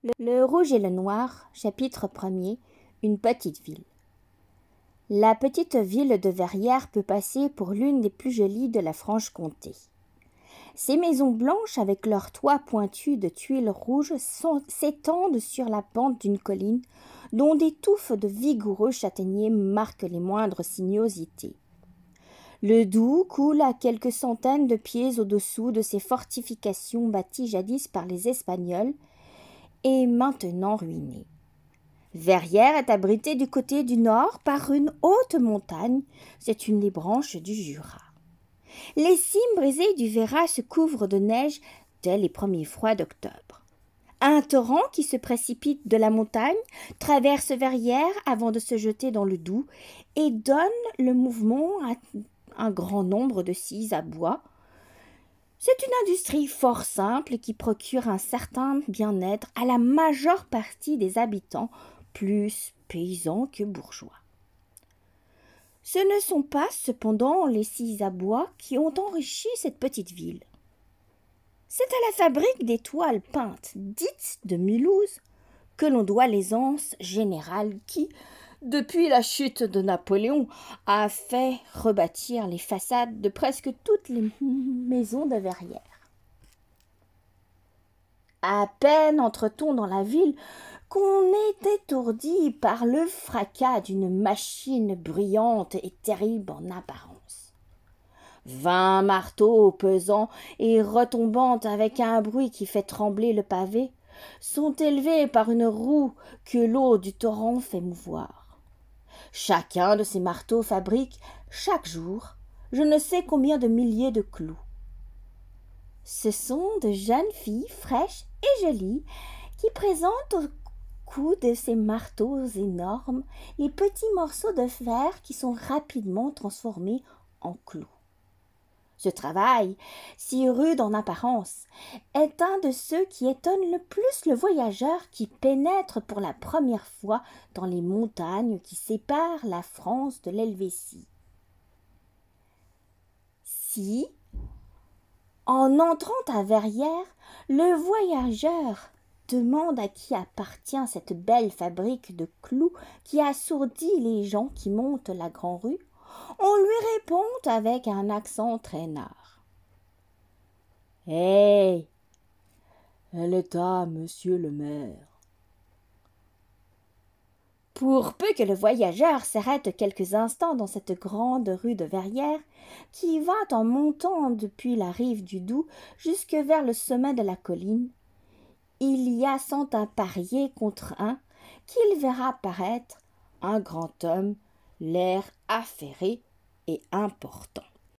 Le rouge et le noir, chapitre 1er, une petite ville. La petite ville de Verrières peut passer pour l'une des plus jolies de la Franche-Comté. Ces maisons blanches avec leurs toits pointus de tuiles rouges s'étendent sur la pente d'une colline dont des touffes de vigoureux châtaigniers marquent les moindres sinuosités. Le Doubs coule à quelques centaines de pieds au-dessous de ces fortifications bâties jadis par les Espagnols et maintenant ruinées. Verrières est abritée du côté du nord par une haute montagne, c'est une des branches du Jura. Les cimes brisées du Véra se couvrent de neige dès les premiers froids d'octobre. Un torrent qui se précipite de la montagne traverse Verrières avant de se jeter dans le Doubs et donne le mouvement à un grand nombre de scies à bois. C'est une industrie fort simple qui procure un certain bien-être à la majeure partie des habitants, plus paysans que bourgeois. Ce ne sont pas cependant les scies à bois qui ont enrichi cette petite ville. C'est à la fabrique des toiles peintes, dites de Mulhouse, que l'on doit l'aisance générale qui, depuis la chute de Napoléon, a fait rebâtir les façades de presque toutes les maisons de Verrières. À peine entre-t-on dans la ville qu'on est étourdi par le fracas d'une machine bruyante et terrible en apparence. 20 marteaux pesants et retombant avec un bruit qui fait trembler le pavé sont élevés par une roue que l'eau du torrent fait mouvoir. Chacun de ces marteaux fabrique, chaque jour, je ne sais combien de milliers de clous. Ce sont de jeunes filles fraîches et jolies qui présentent au cou de ces marteaux énormes les petits morceaux de fer qui sont rapidement transformés en clous. Ce travail, si rude en apparence, est un de ceux qui étonnent le plus le voyageur qui pénètre pour la première fois dans les montagnes qui séparent la France de l'Helvétie. Si, en entrant à Verrières, le voyageur demande à qui appartient cette belle fabrique de clous qui assourdit les gens qui montent la Grand-Rue, on lui répond avec un accent traînard. « Hé, elle est à monsieur le maire. » Pour peu que le voyageur s'arrête quelques instants dans cette grande rue de Verrières, qui va en montant depuis la rive du Doubs jusque vers le sommet de la colline, il y a sans à parier contre un qu'il verra paraître un grand homme, l'air affairé et important.